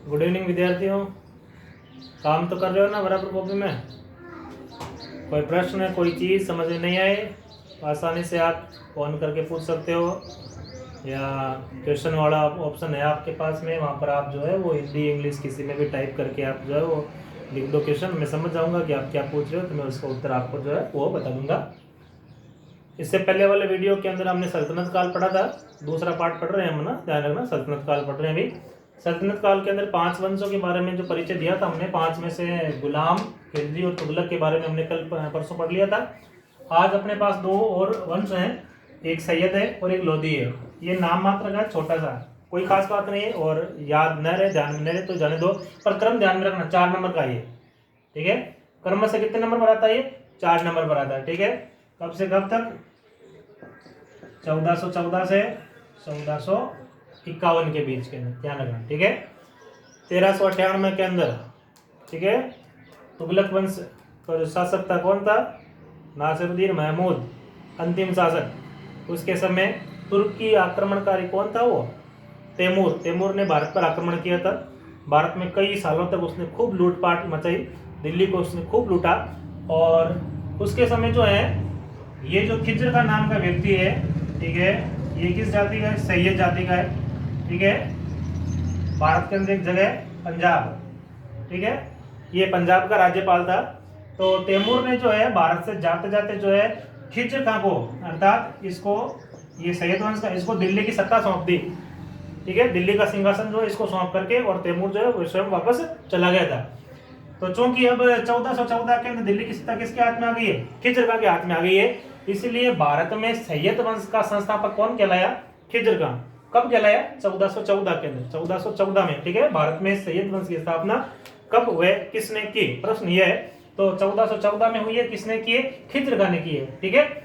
Good evening विद्यार्थियों। काम तो कर रहे हो ना बराबर कॉपी में? कोई प्रश्न है, कोई चीज़ समझ में नहीं आए तो आसानी से आप फोन करके पूछ सकते हो, या क्वेश्चन वाला ऑप्शन है आपके पास में, वहाँ पर आप जो है वो हिंदी इंग्लिश किसी में भी टाइप करके आप जो है वो लिख दो क्वेश्चन। मैं समझ जाऊँगा कि आप क्या पूछ रहे हो, तो मैं उसका उत्तर आपको जो है वो बता दूंगा। इससे पहले वाले वीडियो के अंदर हमने सल्तनत काल पढ़ा था, दूसरा पार्ट पढ़ रहे हैं हम ना, ध्यान रखना सल्तनत काल पढ़ रहे हैं अभी। सल्तनत काल के अंदर 5 वंशों के बारे में जो परिचय दिया था हमने, 5 में से गुलाम, खिलजी और तुगलक के बारे में हमने कल परसों पढ़ लिया था। आज अपने पास 2 और वंश हैं, एक सैयद है और एक लोधी है। ये नाम मात्र का छोटा सा, कोई खास बात नहीं है, और याद न रहे, ध्यान में न रहे तो जाने दो, पर क्रम ध्यान में रखना 4 नंबर का ये, ठीक है। क्रम से कितने नंबर पर आता है? ये 4 नंबर पर आता है, ठीक है। कब से कब तक? 1414 से 1451 के बीच के अंदर, ध्यान रखना, ठीक है। 1398 के अंदर, ठीक है, तुगलक वंश का जो शासक था कौन था? नासिरुद्दीन महमूद, अंतिम शासक। उसके समय तुर्की आक्रमणकारी कौन था? वो तैमूर। तैमूर ने भारत पर आक्रमण किया था। भारत में कई सालों तक उसने खूब लूटपाट मचाई, दिल्ली को उसने खूब लूटा। और उसके समय जो है ये जो खिज्र का नाम का व्यक्ति है, ठीक है, ये किस जाति का है? सैयद जाति का है, ठीक है। भारत के अंदर एक जगह है पंजाब, ठीक है, ये पंजाब का राज्यपाल था। तो तैमूर ने जो है भारत से जाते जाते जो है खिज्र खां को, अर्थात इसको, ये सैयद वंश का, इसको दिल्ली की सत्ता सौंप दी, ठीक है। दिल्ली का सिंहासन जो है इसको सौंप करके, और तैमूर जो है वो स्वयं वापस चला गया था। तो चूंकि अब 1414 के अंदर दिल्ली की सत्ता किसके हाथ में आ गई है? खिज्र खां के हाथ में आ गई है, इसलिए भारत में सैयद वंश का संस्थापक कौन कहलाया? खिज्र खां। कब कहलाया? 1414 के अंदर, 1414 में, ठीक है। भारत में सैयद वंश की स्थापना कब हुए, किसने की? प्रश्न यह है। तो 1414 में हुई है, किसने की है? खिज्र खां ने की है, ठीक है।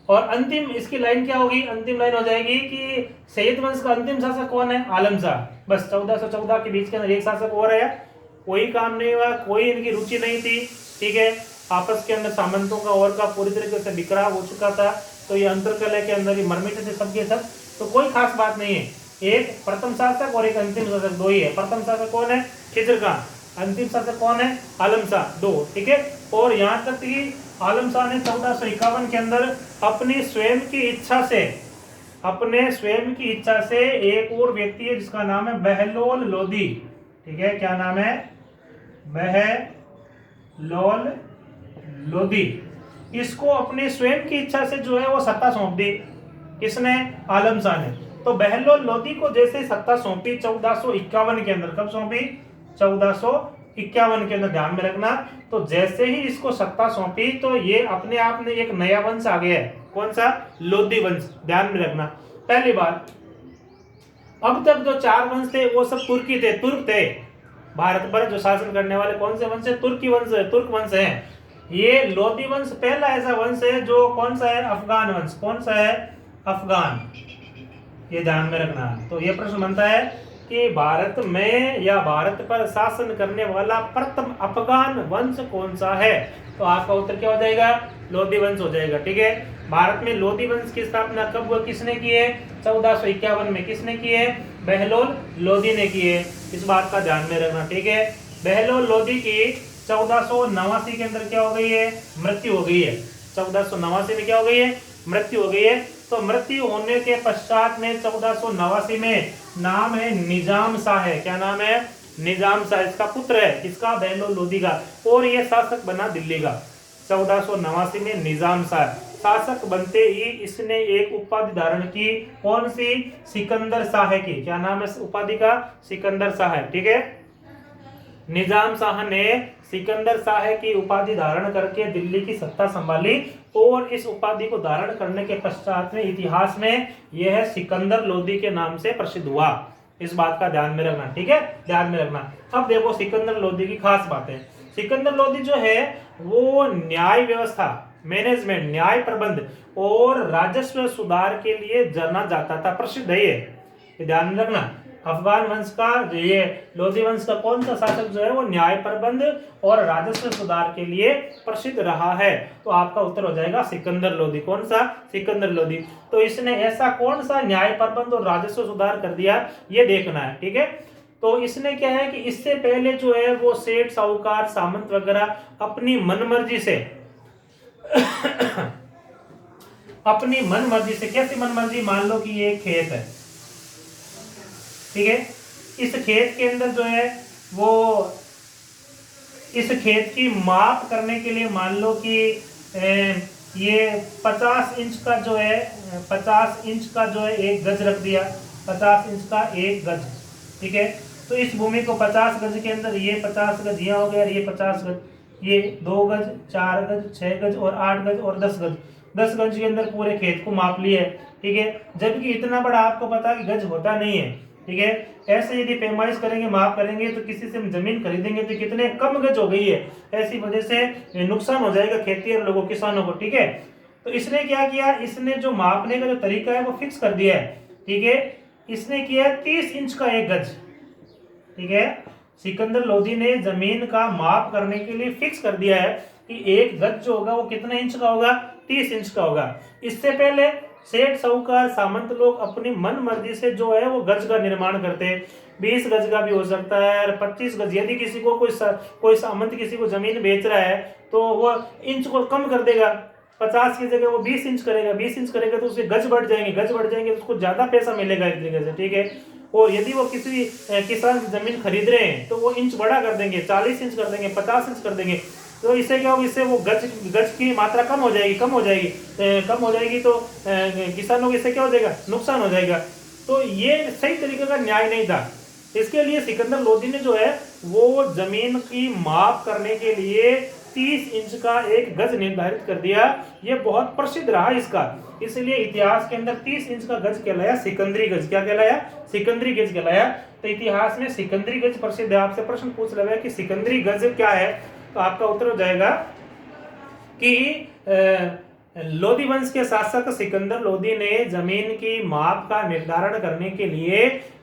और अंतिम इसकी लाइन क्या होगी? अंतिम लाइन हो जाएगी कि सैयद वंश का अंतिम शासक कौन है? आलम शाह। बस 1414 के बीच के अंदर एक शासक और है, कोई काम नहीं हुआ, कोई इनकी रुचि नहीं थी, ठीक है। आपस के अंदर सामंतों का और का पूरी तरीके से बिखराव हो चुका था, तो ये अंतरकलह के अंदर ही मरमिट थे सबके सब, तो कोई खास बात नहीं है। एक प्रथम शासक और एक अंतिम शासक, 2 ही है। प्रथम शासक कौन है? खिज्र खां। अंतिम शासक कौन है? आलम शाह, 2, ठीक है। और यहाँ तक कि आलम शाह ने 1451 के अंदर अपनी स्वयं की इच्छा से, अपने स्वयं की इच्छा से, एक और व्यक्ति है जिसका नाम है बहलोल लोधी, ठीक है। क्या नाम है? बहलोल लोधी। इसको अपनी स्वयं की इच्छा से जो है वो सत्ता सौंप दी। किसने? आलम शाह ने। तो बहलोल लोधी को जैसे सत्ता सौंपी 1451 के अंदर, कब सौंपी? 1451 के अंदर, ध्यान में रखना। तो जैसे ही इसको सत्ता सौंपी तो ये अपने आप में एक नया वंश आ गया है, कौन सा? लोधी वंश, ध्यान में रखना। पहली बात, अब तक जो 4 वंश थे वो सब तुर्की थे, तुर्क थे। भारत पर जो शासन करने वाले कौन से वंश है? तुर्की वंश है, तुर्क वंश है। ये लोधी वंश पहला ऐसा वंश है जो कौन सा है? अफगान वंश। कौन सा है? अफगान, ये ध्यान में रखना। तो ये प्रश्न बनता है कि भारत में या भारत पर शासन करने वाला प्रथम अफगान वंश कौन सा है? तो आपका उत्तर क्या हो जाएगा? लोधी वंश हो जाएगा, ठीक है। भारत में लोधी वंश की स्थापना कब हुआ, किसने की है? 1451 में। किसने की है? बहलोल लोधी ने की है। इस बात का ध्यान में रखना, ठीक है। बहलोल लोधी की 1489 के अंदर क्या हो गई है? मृत्यु हो गई है। 1489 में क्या हो गई है? मृत्यु हो गई है। तो मृत्यु होने के पश्चात में 1489 में, नाम है निजाम शाह है। क्या नाम है? निजाम शाह। इसका पुत्र है, किसका? बहलोल लोधी का। और ये शासक बना दिल्ली का 1489 में। निजाम शाह शासक बनते ही इसने एक उपाधि धारण की, कौन सी? सिकंदर शाह की। क्या नाम है उपाधि का? सिकंदर शाह, ठीक है। निजाम शाह ने सिकंदर शाह की उपाधि धारण करके दिल्ली की सत्ता संभाली, और इस उपाधि को धारण करने के पश्चात में इतिहास में यह सिकंदर लोधी के नाम से प्रसिद्ध हुआ। इस बात का ध्यान में रखना, ठीक है, ध्यान में रखना। अब देखो सिकंदर लोधी की खास बातें। सिकंदर लोधी जो है वो न्याय व्यवस्था, मैनेजमेंट, न्याय प्रबंध और राजस्व सुधार के लिए जाना जाता था, प्रसिद्ध है ये। ये ध्यान में रखना। अफगान वंश का ये लोधी वंश का कौन सा शासक जो है वो न्याय प्रबंध और राजस्व सुधार के लिए प्रसिद्ध रहा है? तो आपका उत्तर हो जाएगा सिकंदर लोधी। कौन सा? सिकंदर लोधी। तो इसने ऐसा कौन सा न्याय प्रबंध और राजस्व सुधार कर दिया, ये देखना है। ठीक है, तो इसने क्या है कि इससे पहले जो है वो सेठ साहूकार सामंत वगैरह अपनी मनमर्जी से अपनी मनमर्जी से, कैसी मनमर्जी? मान लो कि ये एक खेत है, ठीक है, इस खेत के अंदर जो है वो इस खेत की माप करने के लिए मान लो कि ये 50 इंच का जो है 50 इंच का जो है एक गज रख दिया, 50 इंच का एक गज। ठीक है, तो इस भूमि को 50 गज के अंदर ये 50 गज यहाँ हो गया, ये 50 गज, ये 2 गज, 4 गज, 6 गज और 8 गज और 10 गज, 10 गज के अंदर पूरे खेत को माप लिया है। ठीक है, जबकि इतना बड़ा आपको पता है कि गज होता नहीं है। ठीक है, ऐसे यदि पैमाइश करेंगे, माप करेंगे, तो किसी से हम जमीन खरीदेंगे तो कितने कम गज हो गई है, ऐसी वजह से नुकसान हो जाएगा खेती और लोगों, किसानों को। ठीक है, तो इसने क्या किया, इसने जो मापने का जो तरीका है वो फिक्स कर दिया है। ठीक है, इसने किया 30 इंच का एक गज। ठीक है, सिकंदर लोधी ने जमीन का माप करने के लिए फिक्स कर दिया है कि एक गज जो होगा वो कितने इंच का होगा, 30 इंच का होगा। इससे पहले सेठ साहूकार सामंत लोग अपनी मन मर्जी से जो है वो गज का निर्माण करते हैं। 20 गज का भी हो सकता है, 25 गज। यदि किसी को कोई सामंत किसी को जमीन बेच रहा है तो वो इंच को कम कर देगा, 50 की जगह वो 20 इंच करेगा, 20 इंच करेगा तो उसके गज बढ़ जाएंगे, गज बढ़ जाएंगे तो उसको ज्यादा पैसा मिलेगा एक तरीके से। ठीक है, और यदि वो किसी किसान की जमीन खरीद रहे हैं तो वो इंच बड़ा कर देंगे, 40 इंच कर देंगे, 50 इंच कर देंगे। तो इससे क्या होगा, इससे वो गज की मात्रा कम हो जाएगी, कम हो जाएगी तो किसानों को इससे क्या हो जाएगा, नुकसान हो जाएगा। तो ये सही तरीके का न्याय नहीं था। इसके लिए सिकंदर लोधी ने जो है वो जमीन की माप करने के लिए 30 इंच का एक गज निर्धारित कर दिया। ये बहुत प्रसिद्ध रहा इसका, इसलिए इतिहास के अंदर 30 इंच का गज कहलाया सिकंदरी गज। क्या कहलाया? सिकंदरी गज कहलाया। तो इतिहास में सिकंदरी गज प्रसिद्ध है। आपसे प्रश्न पूछ रहा है कि सिकंदरी गज क्या है, तो आपका उत्तर हो जाएगा कि लोधी वंश के शासक सिकंदर लोधी ने जमीन की माप का निर्धारण करने के लिए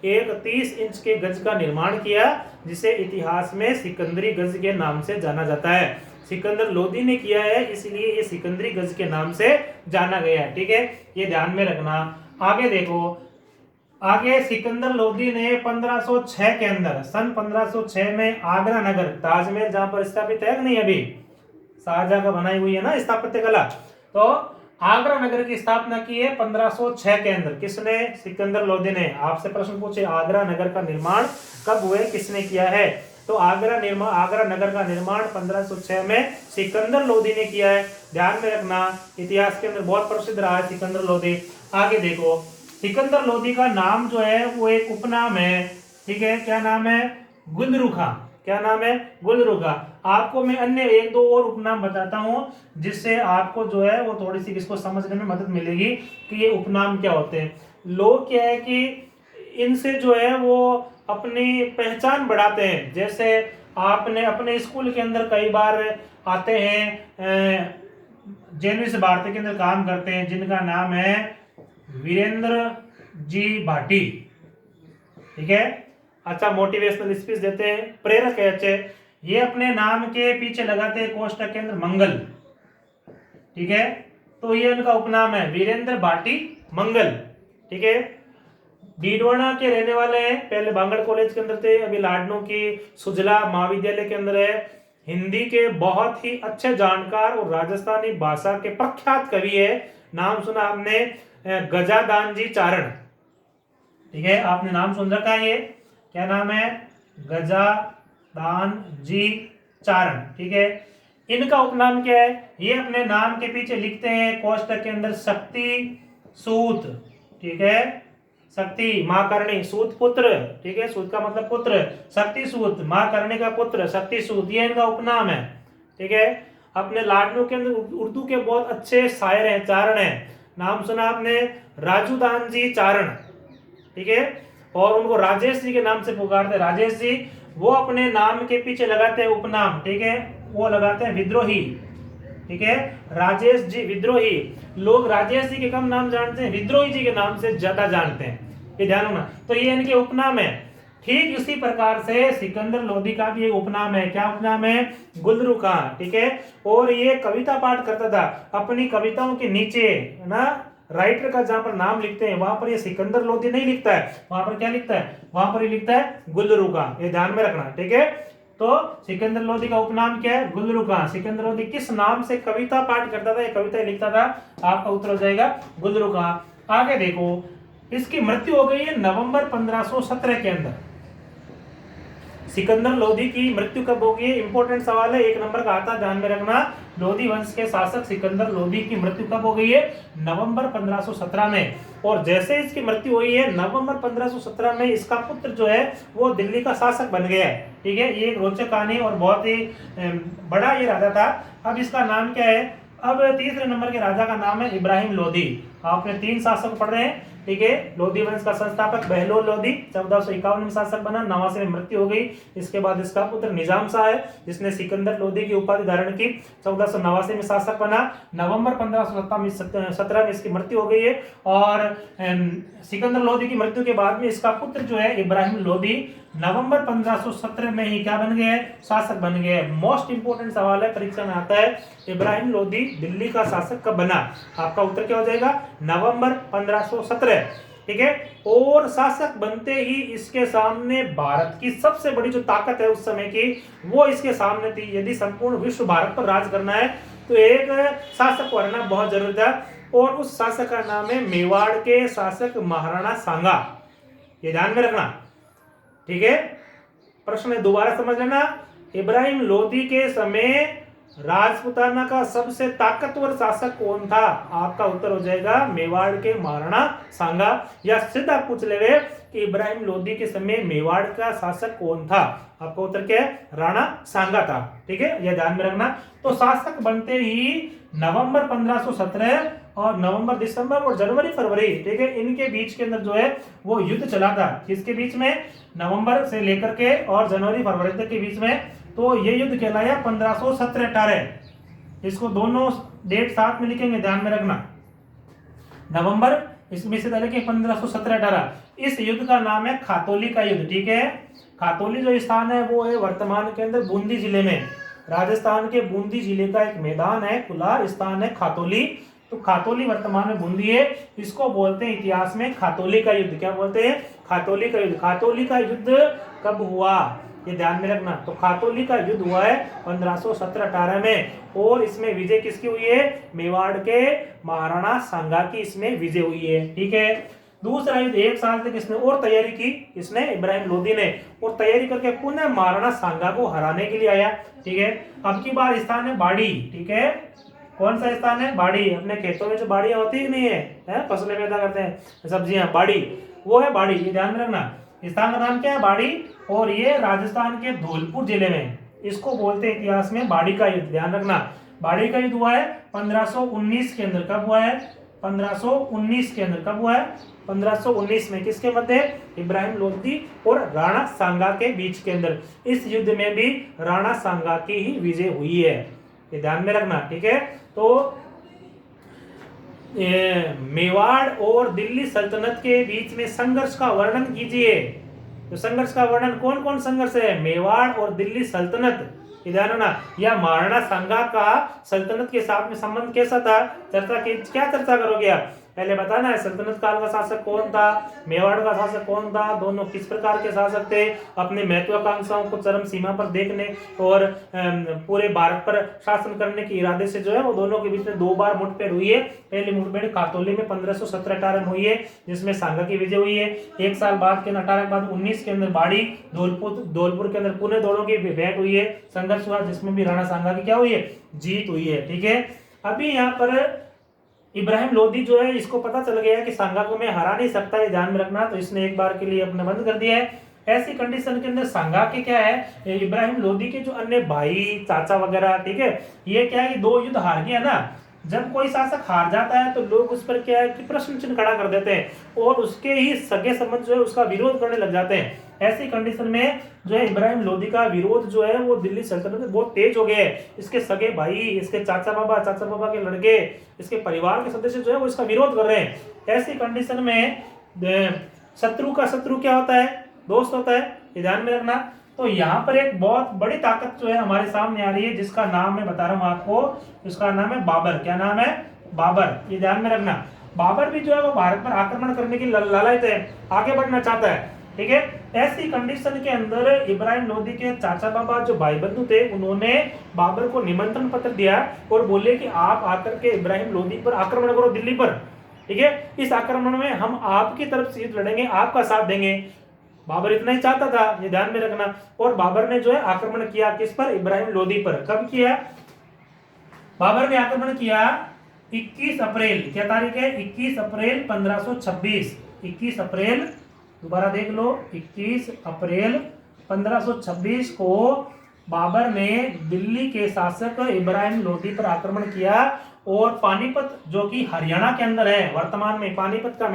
एक 30 इंच के गज का निर्माण किया, जिसे इतिहास में सिकंदरी गज के नाम से जाना जाता है। सिकंदर लोधी ने किया है, इसलिए ये सिकंदरी गज के नाम से जाना गया है। ठीक है, ये ध्यान में रखना। आगे देखो, आगे सिकंदर लोधी ने 1506 के अंदर, सन 1506 में आगरा नगर, ताजमहल जहां पर स्थापित है नहीं, अभी शाहजहां का बनाई हुई है ना स्थापत्य कला, तो आगरा नगर की स्थापना की है 1506 के अंदर। किसने? सिकंदर लोधी ने। आपसे प्रश्न पूछे आगरा नगर का निर्माण कब हुए, किसने किया है, तो आगरा नगर का निर्माण 1506 में सिकंदर लोधी ने किया है। ध्यान में रखना, इतिहास के अंदर बहुत प्रसिद्ध रहा है सिकंदर लोधी। आगे देखो, सिकंदर लोधी का नाम जो है वो एक उपनाम है। ठीक है, क्या नाम है? गुलरू खां। क्या नाम है? गुलरू खां। आपको मैं अन्य 1-2 और उपनाम बताता हूं, जिससे आपको जो है वो थोड़ी सी इसको समझने में मदद मिलेगी कि ये उपनाम क्या होते हैं। लोग क्या है कि इनसे जो है वो अपनी पहचान बढ़ाते हैं। जैसे आपने अपने स्कूल के अंदर कई बार आते हैं जेएनयू भारती के अंदर काम करते हैं, जिनका नाम है वीरेंद्र जी भाटी। ठीक है, अच्छा मोटिवेशनल स्पीच देते हैं, प्रेरक है अच्छे। ये अपने नाम के पीछे लगाते हैं कोष्टक के अंदर मंगल। ठीक है, तो ये उनका उपनाम है वीरेंद्र भाटी मंगल। ठीक है, डीडवाना के रहने वाले हैं, पहले बांगड़ कॉलेज के अंदर थे, अभी लाडनू की सुजला महाविद्यालय के अंदर है। हिंदी के बहुत ही अच्छे जानकार और राजस्थानी भाषा के प्रख्यात कवि है। नाम सुना आपने गजादान जी चारण। ठीक है, आपने नाम सुन रखा है, ये क्या नाम है? गजादान जी चारण। ठीक है, इनका उपनाम क्या है? ये अपने नाम के पीछे लिखते हैं कोष्टक के अंदर शक्ति सूत। ठीक है, शक्ति मां करणी, सूत पुत्र। ठीक है, सूत का मतलब पुत्र, शक्ति सूत, मां करणी का पुत्र शक्ति सूत, ये इनका उपनाम है। ठीक है, अपने लाडनू के अंदर उर्दू के बहुत अच्छे शायर हैं, चारण हैं। नाम सुना आपने राजूदान जी चारण। ठीक है, और उनको राजेश जी के नाम से पुकारते, राजेश जी। वो अपने नाम के पीछे लगाते हैं उपनाम। ठीक है, वो लगाते हैं विद्रोही। ठीक है, राजेश जी विद्रोही। लोग राजेश जी के कम नाम जानते हैं, विद्रोही जी के नाम से ज्यादा जानते हैं। ये ध्यान रखना। तो ये इनके उपनाम है। ठीक उसी प्रकार से सिकंदर लोदी का भी एक उपनाम है। क्या उपनाम है? गुल्लरू खां। ठीक है। और ये कविता पाठ करता था। अपनी कविताओं के नीचे ना राइटर का जहां पर नाम लिखते हैं वहां पर ये सिकंदर लोदी नहीं लिखता है, वहां पर क्या लिखता है? वहां पर ये लिखता है गुल्लरू खां। ये ध्यान में रखना। ठीक है। तो सिकंदर लोदी का उपनाम क्या है? गुल्लरू खां। सिकंदर लोदी किस नाम से कविता पाठ करता था, ये कविता लिखता था? आपका उत्तर हो जाएगा गुल्लरू खां। आगे देखो, इसकी मृत्यु हो गई है नवंबर 1517 के अंदर। सिकंदर लोदी की मृत्यु कब होगी? इंपॉर्टेंट सवाल है, 1 नंबर का आता, ध्यान में रखना। लोदी वंश के शासक सिकंदर लोदी की मृत्यु कब हो गई है? नवंबर 1517 में। और जैसे इसकी मृत्यु हुई है नवंबर 1517 में, इसका पुत्र जो है वो दिल्ली का शासक बन गया है। ठीक है। ये एक रोचक कहानी और बहुत ही बड़ा ये राजा था। अब इसका नाम क्या है? अब तीसरे नंबर के राजा का नाम है इब्राहिम लोदी। आपने 3 शासक पढ़ रहे हैं। ठीक है। लोदी वंश का संस्थापक बहलोल लोदी 1451 में शासक बना, 89 में मृत्यु हो गई। इसके बाद इसका पुत्र निजाम शाह है जिसने सिकंदर लोदी की उपाधि धारण की, 1489 में शासक बना। नवंबर 1517 में इसकी मृत्यु हो गई है। और सिकंदर लोदी की मृत्यु के बाद में इसका पुत्र जो है इब्राहिम लोदी नवंबर 1517 में ही क्या बन गए? शासक बन गए। मोस्ट इंपोर्टेंट सवाल है, परीक्षा में आता है, इब्राहिम लोदी दिल्ली का शासक कब बना? आपका उत्तर क्या हो जाएगा? नवंबर 1517। ठीक है। और शासक बनते ही इसके सामने भारत की सबसे बड़ी जो ताकत है उस समय की, वो इसके सामने थी। यदि संपूर्ण विश्व भारत पर राज करना है तो एक शासक को हराना बहुत जरूरी था। और उस शासक का नाम है मेवाड़ के शासक महाराणा सांगा। ये ध्यान में रखना। ठीक है। प्रश्न दोबारा समझ लेना। इब्राहिम लोदी के समय राजपुताना का सबसे ताकतवर शासक कौन था? आपका उत्तर हो जाएगा मेवाड़ के महाराणा सांगा। या सीधा पूछ ले कि इब्राहिम लोदी के समय मेवाड़ का शासक कौन था? आपका उत्तर क्या है? राणा सांगा था। ठीक है। यह ध्यान में रखना। तो शासक बनते ही नवंबर 1517 और नवंबर, दिसंबर और जनवरी, फरवरी, ठीक है, इनके बीच के अंदर जो है वो युद्ध चला था। किसके बीच में? नवंबर से लेकर के और जनवरी फरवरी तक के बीच में। तो ये युद्ध कहलाया 1517-18। इसको दोनों डेट साथ में लिखेंगे, ध्यान में रखना। नवंबर इसमें से पहले 1517-18। इस युद्ध का नाम है खातौली का युद्ध। ठीक है। खातौली जो स्थान है वो है वर्तमान के अंदर बूंदी जिले में, राजस्थान के बूंदी जिले का एक मैदान है, खुला स्थान है खातौली। तो खातौली वर्तमान में बूंदी है। इसको बोलते हैं इतिहास में खातौली का युद्ध। क्या बोलते हैं? खातौली का युद्ध। खातौली का युद्ध कब हुआ? ये ध्यान में रखना। तो खातौली का युद्ध हुआ है 1517-18 में। और इसमें विजय किसकी हुई है? मेवाड़ के महाराणा सांगा की इसमें विजय हुई है। ठीक है। दूसरा युद्ध 1 साल तक इसने और तैयारी की, इसने इब्राहिम लोदी ने, और तैयारी करके पुनः महाराणा सांगा को हराने के लिए आया। ठीक है। अब की बार स्थान है बाड़ी। ठीक है। कौन सा स्थान है? बाड़ी। अपने खेतों में जो बाड़ियां होती है नहीं है, फसलें पैदा करते हैं, सब्जियां, बाड़ी, वो है बाड़ी। ये ध्यान में रखना। स्थान का नाम क्या है? बाड़ी। और ये राजस्थान के धौलपुर जिले में, इसको बोलते हैं इतिहास में बाड़ी का युद्ध। ध्यान रखना। बाड़ी का युद्ध हुआ है 1519 के अंदर। कब हुआ है? 1519 के अंदर। कब हुआ है? 1519 में। किसके मध्य? इब्राहिम लोदी और राणा सांगा के बीच के अंदर। इस युद्ध में भी राणा सांगा की ही विजय हुई है। ये ध्यान में रखना। ठीक है। तो मेवाड़ और दिल्ली सल्तनत के बीच में संघर्ष का वर्णन कीजिए। तो संघर्ष का वर्णन, कौन कौन संघर्ष है? मेवाड़ और दिल्ली सल्तनत। ध्यान रखना। या महाराणा सांगा का सल्तनत के साथ में संबंध कैसा था? चर्चा की, क्या चर्चा करोगे आप? पहले बताना है सल्तनत काल का शासक कौन था, मेवाड़ का शासक कौन था, दोनों किस प्रकार के शासक थे, अपनी महत्वाकांक्षाओं को चरम सीमा पर देखने और पूरे भारत पर शासन करने के इरादे से जो है वो दोनों के बीच में 2 बार मुठभेड़ हुई है। पहली मुठभेड़ खातौली में 1517-18 में हुई है जिसमें सांगा की विजय हुई है। 1 साल बाद के 18 के बाद 19 के अंदर बाड़ी, धौलपुर के अंदर पुणे दोनों की भेंट हुई है, संघर्ष हुआ जिसमें भी राणा सांगा की क्या हुई है? जीत हुई है। ठीक है। अभी यहाँ पर इब्राहिम लोदी जो है इसको पता चल गया है कि सांगा को मैं हरा नहीं सकता, ये ध्यान में रखना। तो इसने एक बार के लिए अपने बंद कर दिया है। ऐसी कंडीशन के अंदर सांगा के क्या है, इब्राहिम लोदी के जो अन्य भाई, चाचा वगैरह, ठीक है, ये क्या है कि 2 युद्ध हार गया ना। जब कोई शासक हार जाता है तो लोग उस पर क्या है कि प्रश्न चिन्ह खड़ा कर देते हैं और उसके ही सगे संबंध जो है उसका विरोध करने लग जाते हैं। ऐसी कंडीशन में जो है इब्राहिम लोदी का विरोध जो है वो दिल्ली सल्तनत में बहुत तेज हो गया है। इसके सगे भाई, इसके चाचा बाबा के लड़के, इसके परिवार के सदस्य जो है वो इसका विरोध कर रहे हैं। ऐसी कंडीशन में शत्रु का शत्रु क्या होता है? दोस्त होता है, ये ध्यान में रखना। तो यहाँ पर एक बहुत बड़ी ताकत जो है हमारे सामने आ रही है, जिसका नाम मैं बता रहा हूँ आपको, उसका नाम है बाबर। क्या नाम है? बाबर, ये ध्यान में रखना। बाबर भी जो है वो भारत पर आक्रमण करने की लालच है, आगे बढ़ना चाहता है, ठीक है। ऐसी कंडीशन के अंदर इब्राहिम लोदी के चाचा बाबा जो भाई बंधु थे, उन्होंने बाबर को निमंत्रण पत्र दिया और बोले कि आप आकर के इब्राहिम लोदी पर आक्रमण करो, दिल्ली पर, ठीक है। इस आक्रमण में हम आपकी तरफ से युद्ध लड़ेंगे, आपका साथ देंगे। बाबर इतना ही चाहता था, ये ध्यान में रखना। और बाबर ने जो है आक्रमण किया किस पर? इब्राहिम लोदी पर। कब किया? बाबर ने आक्रमण किया 21 अप्रैल, क्या तारीख है? 21 अप्रैल 1526। 21 अप्रैल, दोबारा देख लो, 21 अप्रैल 1526 को बाबर ने दिल्ली के शासक इब्राहिम लोदी पर आक्रमण किया। और पानीपत जो कि हरियाणा के अंदर है, वर्तमान में पानीपत का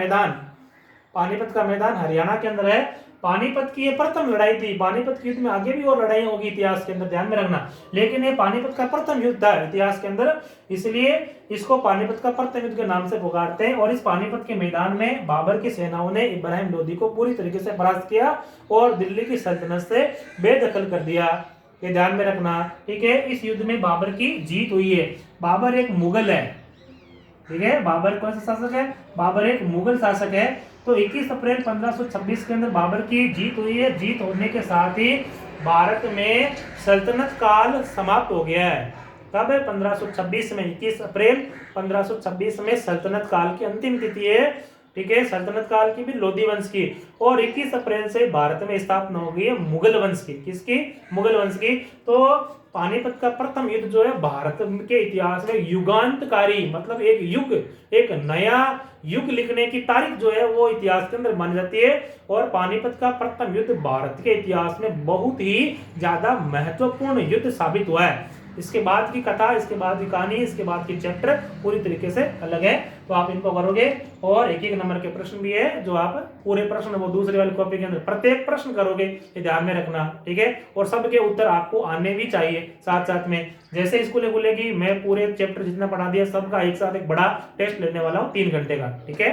मैदान हरियाणा के अंदर है। पानीपत की ये प्रथम लड़ाई थी। पानीपत के युद्ध में आगे भी और लड़ाई होगी इतिहास के अंदर, ध्यान में रखना, लेकिन ये पानीपत का प्रथम युद्ध था इतिहास के अंदर, इसलिए इसको पानीपत का प्रथम युद्ध के नाम से पुकारते हैं। और इस पानीपत के मैदान में बाबर की सेनाओं ने इब्राहिम लोदी को पूरी तरीके से परास्त किया और दिल्ली की सल्तनत से बेदखल कर दिया, ये ध्यान में रखना, ठीक है। इस युद्ध में बाबर की जीत हुई है। बाबर एक मुगल है, ठीक है। बाबर कौन सा शासक है? बाबर एक मुगल शासक है। तो 21 अप्रैल 1526 के अंदर बाबर की जीत हुई है। जीत होने के साथ ही भारत में सल्तनत काल समाप्त हो गया है। कब है? 1526 में, 21 अप्रैल 1526 में सल्तनत काल की अंतिम तिथि है, ठीक है। सल्तनत काल की भी लोधी वंश की। और 21 अप्रैल से भारत में स्थापना हो गई है मुगल वंश की। किसकी? मुगल वंश की। तो पानीपत का प्रथम युद्ध जो है भारत के इतिहास में युगांतकारी, मतलब एक युग, एक नया युग लिखने की तारीख जो है वो इतिहास के अंदर मानी जाती है। और पानीपत का प्रथम युद्ध भारत के इतिहास में बहुत ही ज्यादा महत्वपूर्ण युद्ध साबित हुआ है। इसके बाद की कथा, इसके बाद की कहानी, इसके बाद की चैप्टर पूरी तरीके से अलग है। तो आप इनको करोगे और एक एक नंबर के प्रश्न भी है जो आप पूरे प्रश्न वो दूसरे वाली कॉपी के अंदर प्रत्येक प्रश्न करोगे, ये ध्यान में रखना, ठीक है। और सबके उत्तर आपको आने भी चाहिए साथ साथ में। जैसे स्कूलें खुलेगी मैं पूरे चैप्टर जितना पढ़ा दिया सबका एक साथ एक बड़ा टेस्ट लेने वाला हूँ 3 घंटे का, ठीक है।